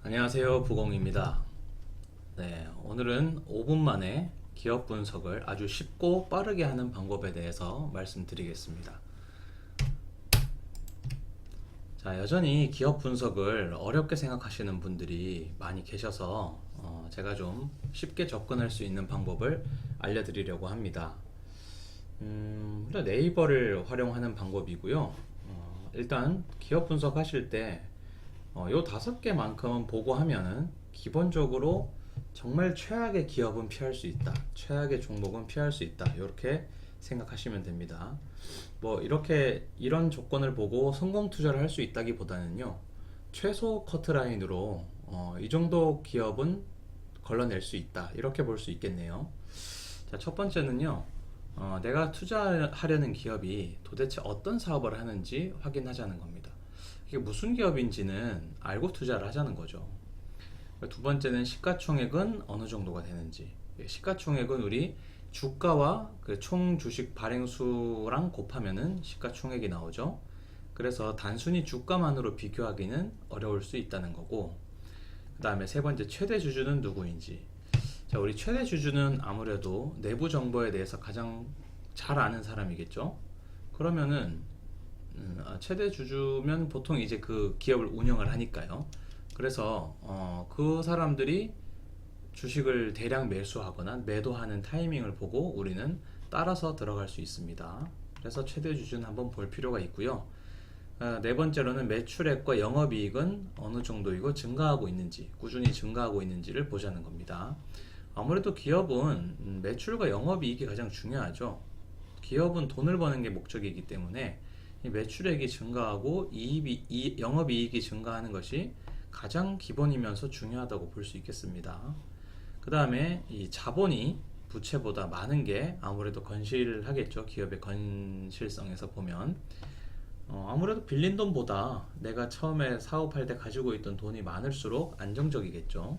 안녕하세요, 부공입니다. 네, 오늘은 5분 만에 기업 분석을 아주 쉽고 빠르게 하는 방법에 대해서 말씀드리겠습니다. 자, 여전히 기업 분석을 어렵게 생각하시는 분들이 많이 계셔서 제가 좀 쉽게 접근할 수 있는 방법을 알려드리려고 합니다. 네이버를 활용하는 방법이고요. 일단 기업 분석하실 때 요 5개만큼은 보고 하면은 기본적으로 정말 최악의 기업은 피할 수 있다. 최악의 종목은 피할 수 있다. 이렇게 생각하시면 됩니다. 뭐 이렇게 이런 조건을 보고 성공 투자를 할 수 있다기보다는요. 최소 커트라인으로 이 정도 기업은 걸러낼 수 있다. 이렇게 볼 수 있겠네요. 자, 첫 번째는요. 내가 투자하려는 기업이 도대체 어떤 사업을 하는지 확인하자는 겁니다. 이게 무슨 기업인지는 알고 투자를 하자는 거죠. 두 번째는 시가총액은 어느 정도가 되는지. 시가총액은 우리 주가와 그 총 주식 발행수랑 곱하면은 시가총액이 나오죠. 그래서 단순히 주가만으로 비교하기는 어려울 수 있다는 거고, 그 다음에 세 번째 최대 주주는 누구인지. 자, 우리 최대 주주는 아무래도 내부 정보에 대해서 가장 잘 아는 사람이겠죠. 그러면은 최대 주주면 보통 이제 그 기업을 운영을 하니까요. 그래서 그 사람들이 주식을 대량 매수하거나 매도하는 타이밍을 보고 우리는 따라서 들어갈 수 있습니다. 그래서 최대 주주는 한번 볼 필요가 있고요. 네 번째로는 매출액과 영업이익은 어느 정도이고 증가하고 있는지, 꾸준히 증가하고 있는지를 보자는 겁니다. 아무래도 기업은 매출과 영업이익이 가장 중요하죠. 기업은 돈을 버는 게 목적이기 때문에 이 매출액이 증가하고 영업이익이 증가하는 것이 가장 기본이면서 중요하다고 볼 수 있겠습니다. 그 다음에 이 자본이 부채보다 많은 게 아무래도 건실하겠죠. 기업의 건실성에서 보면 아무래도 빌린 돈보다 내가 처음에 사업할 때 가지고 있던 돈이 많을수록 안정적이겠죠.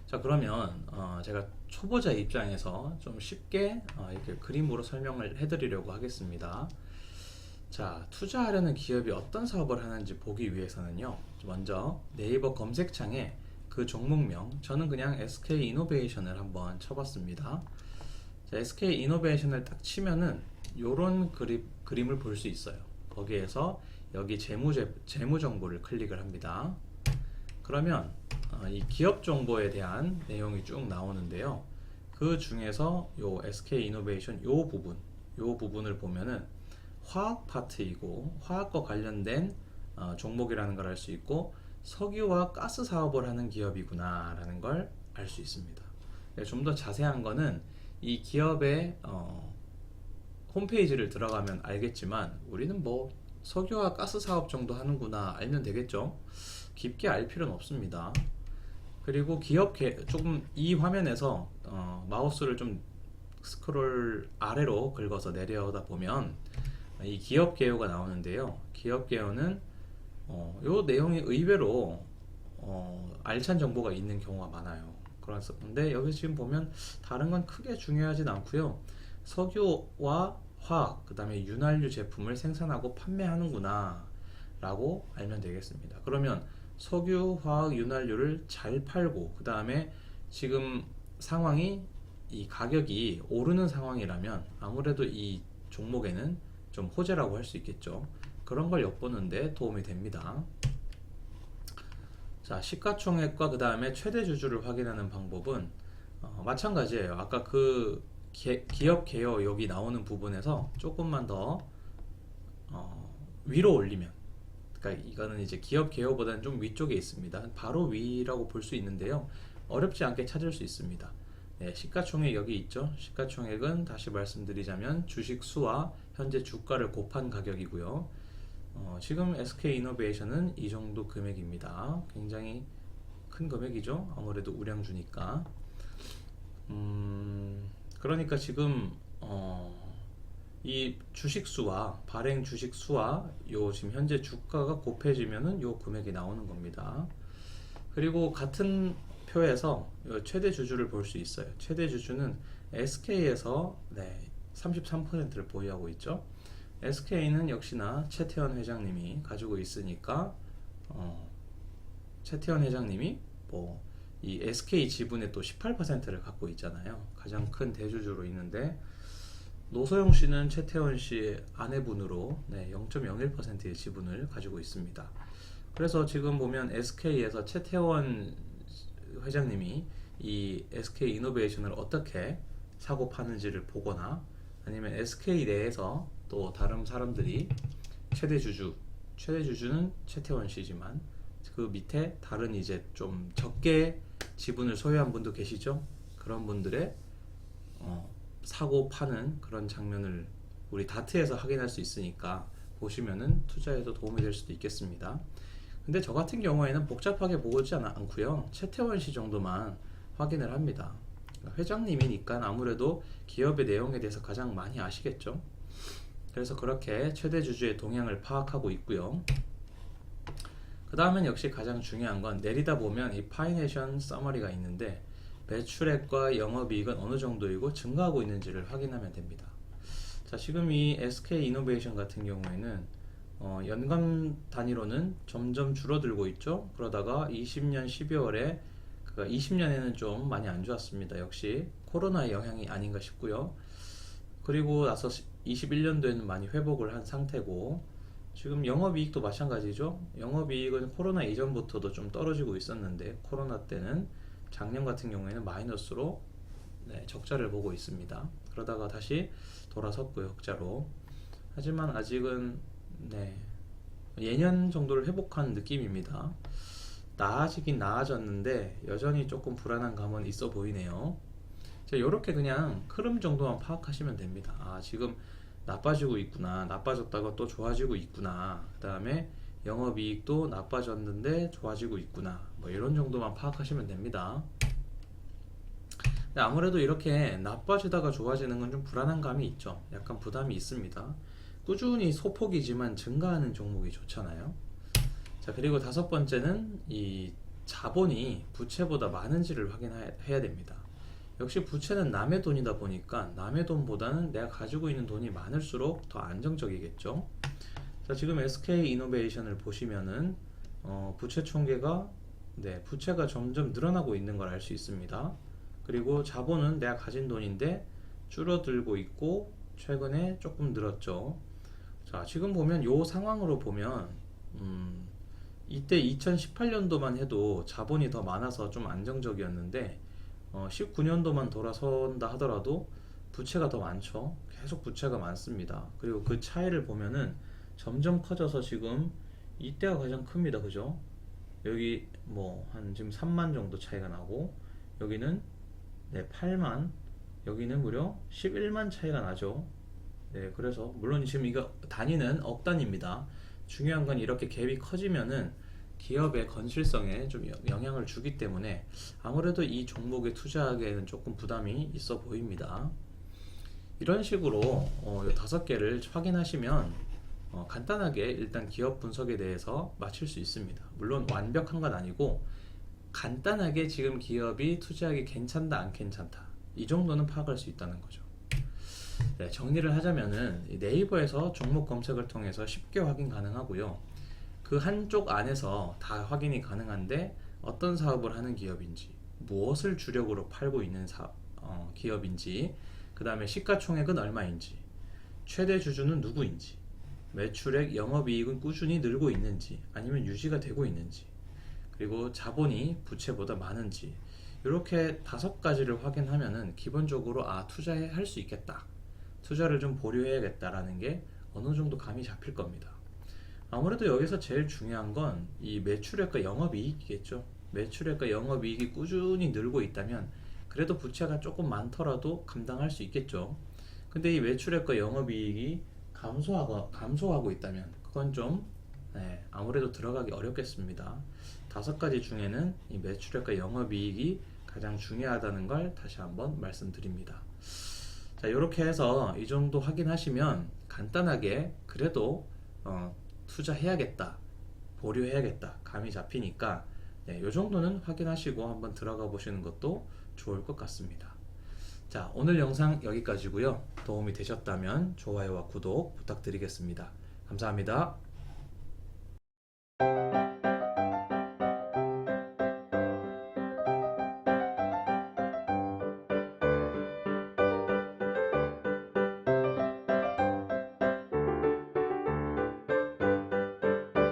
자, 그러면 제가 초보자 입장에서 좀 쉽게 이렇게 그림으로 설명을 해드리려고 하겠습니다. 자, 투자하려는 기업이 어떤 사업을 하는지 보기 위해서는요. 먼저 네이버 검색창에 그 종목명, 저는 그냥 SK이노베이션을 한번 쳐봤습니다. 자, SK이노베이션을 딱 치면은 요런 그림을 볼 수 있어요. 거기에서 여기 재무 정보를 클릭을 합니다. 그러면 이 기업 정보에 대한 내용이 쭉 나오는데요. 그 중에서 요 SK이노베이션 요 부분을 보면은 화학 파트이고 화학과 관련된 종목이라는 걸 알 수 있고 석유와 가스 사업을 하는 기업이구나 라는 걸 알 수 있습니다. 좀 더 자세한 거는 이 기업의 홈페이지를 들어가면 알겠지만 우리는 뭐 석유와 가스 사업 정도 하는구나 알면 되겠죠. 깊게 알 필요는 없습니다. 그리고 조금 이 화면에서 마우스를 좀 스크롤 아래로 긁어서 내려다 보면 이 기업 개요가 나오는데요. 기업 개요는 요 내용이 의외로 알찬 정보가 있는 경우가 많아요. 그런데 여기 지금 보면 다른 건 크게 중요하진 않고요. 석유와 화학, 그 다음에 윤활유 제품을 생산하고 판매하는구나 라고 알면 되겠습니다. 그러면 석유, 화학, 윤활유를 잘 팔고 그 다음에 지금 상황이 이 가격이 오르는 상황이라면 아무래도 이 종목에는 좀 호재라고 할 수 있겠죠. 그런 걸 엿보는데 도움이 됩니다. 자, 시가총액과 그 다음에 최대 주주를 확인하는 방법은 마찬가지예요. 아까 그 기업 개요 여기 나오는 부분에서 조금만 더 위로 올리면, 그러니까 이거는 이제 기업 개요보다는 좀 위쪽에 있습니다. 바로 위라고 볼 수 있는데요. 어렵지 않게 찾을 수 있습니다. 네, 시가총액 여기 있죠. 시가총액은 다시 말씀드리자면 주식 수와 현재 주가를 곱한 가격이고요. 지금 SK이노베이션은 이 정도 금액입니다. 굉장히 큰 금액이죠. 아무래도 우량주니까. 그러니까 지금 이 주식수와 발행 주식수와 요 지금 현재 주가가 곱해지면은 요 금액이 나오는 겁니다. 그리고 같은 표에서 최대 주주를 볼 수 있어요. 최대 주주는 SK에서 33%를 보유하고 있죠. SK는 역시나 최태원 회장님이 가지고 있으니까 최태원 회장님이 뭐 이 SK 지분의 또 18%를 갖고 있잖아요. 가장 큰 대주주로 있는데 노소영 씨는 최태원 씨의 아내분으로 0.01%의 지분을 가지고 있습니다. 그래서 지금 보면 SK에서 최태원 회장님이 이 SK 이노베이션을 어떻게 사고 파는지를 보거나 아니면 SK 내에서 또 다른 사람들이 최대 주주는 최태원 씨지만 그 밑에 다른 이제 좀 적게 지분을 소유한 분도 계시죠? 그런 분들의 사고 파는 그런 장면을 우리 다트에서 확인할 수 있으니까 보시면은 투자에도 도움이 될 수도 있겠습니다. 근데 저 같은 경우에는 복잡하게 보지 않고요. 최태원 씨 정도만 확인을 합니다. 회장님이니까 아무래도 기업의 내용에 대해서 가장 많이 아시겠죠? 그래서 그렇게 최대 주주의 동향을 파악하고 있고요. 그 다음은 역시 가장 중요한 건 내리다 보면 이 파이내션 서머리가 있는데 매출액과 영업이익은 어느 정도이고 증가하고 있는지를 확인하면 됩니다. 자, 지금 이 SK 이노베이션 같은 경우에는 연간 단위로는 점점 줄어들고 있죠. 그러다가 20년 12월에 20년에는 좀 많이 안 좋았습니다. 역시 코로나의 영향이 아닌가 싶고요. 그리고 나서 21년도에는 많이 회복을 한 상태고 지금 영업이익도 마찬가지죠. 영업이익은 코로나 이전부터도 좀 떨어지고 있었는데 코로나 때는 작년 같은 경우에는 마이너스로 적자를 보고 있습니다. 그러다가 다시 돌아섰고요, 흑자로. 하지만 아직은 예년 정도를 회복한 느낌입니다. 나아지긴 나아졌는데 여전히 조금 불안한 감은 있어 보이네요. 자, 이렇게 그냥 흐름 정도만 파악하시면 됩니다. 아, 지금 나빠지고 있구나, 나빠졌다가 또 좋아지고 있구나, 그 다음에 영업이익도 나빠졌는데 좋아지고 있구나, 뭐 이런 정도만 파악하시면 됩니다. 근데 아무래도 이렇게 나빠지다가 좋아지는 건 좀 불안한 감이 있죠. 약간 부담이 있습니다. 꾸준히 소폭이지만 증가하는 종목이 좋잖아요. 자, 그리고 다섯 번째는 이 자본이 부채보다 많은지를 확인해야 됩니다. 역시 부채는 남의 돈이다 보니까 남의 돈보다는 내가 가지고 있는 돈이 많을수록 더 안정적이겠죠. 자, 지금 SK 이노베이션을 보시면은 부채 총계가 부채가 점점 늘어나고 있는 걸 알 수 있습니다. 그리고 자본은 내가 가진 돈인데 줄어들고 있고 최근에 조금 늘었죠. 자, 지금 보면 요 상황으로 보면 이때 2018년도만 해도 자본이 더 많아서 좀 안정적이었는데 19년도만 돌아선다 하더라도 부채가 더 많죠. 계속 부채가 많습니다. 그리고 그 차이를 보면은 점점 커져서 지금 이때가 가장 큽니다. 그죠? 여기 뭐 한 지금 3만 정도 차이가 나고 여기는 8만, 여기는 무려 11만 차이가 나죠. 그래서 물론 지금 이거 단위는 억 단위입니다. 중요한 건 이렇게 갭이 커지면은 기업의 건실성에 좀 영향을 주기 때문에 아무래도 이 종목에 투자하기에는 조금 부담이 있어 보입니다. 이런 식으로 이 5개를 확인하시면 간단하게 일단 기업 분석에 대해서 마칠 수 있습니다. 물론 완벽한 건 아니고 간단하게 지금 기업이 투자하기 괜찮다 안 괜찮다 이 정도는 파악할 수 있다는 거죠. 정리를 하자면은 네이버에서 종목 검색을 통해서 쉽게 확인 가능하고요. 그 한쪽 안에서 다 확인이 가능한데 어떤 사업을 하는 기업인지, 무엇을 주력으로 팔고 있는 기업인지, 그 다음에 시가총액은 얼마인지, 최대 주주는 누구인지, 매출액, 영업이익은 꾸준히 늘고 있는지 아니면 유지가 되고 있는지, 그리고 자본이 부채보다 많은지, 이렇게 5가지를 확인하면은 기본적으로 투자할 수 있겠다, 투자를 좀 보류해야겠다라는 게 어느 정도 감이 잡힐 겁니다. 아무래도 여기서 제일 중요한 건 이 매출액과 영업이익이겠죠. 매출액과 영업이익이 꾸준히 늘고 있다면 그래도 부채가 조금 많더라도 감당할 수 있겠죠. 근데 이 매출액과 영업이익이 감소하고 있다면 그건 좀 아무래도 들어가기 어렵겠습니다. 5가지 중에는 이 매출액과 영업이익이 가장 중요하다는 걸 다시 한번 말씀드립니다. 자, 이렇게 해서 이 정도 확인하시면 간단하게 그래도 투자해야겠다, 보류해야겠다 감이 잡히니까 이 정도는 확인하시고 한번 들어가 보시는 것도 좋을 것 같습니다. 자, 오늘 영상 여기까지고요. 도움이 되셨다면 좋아요와 구독 부탁드리겠습니다. 감사합니다.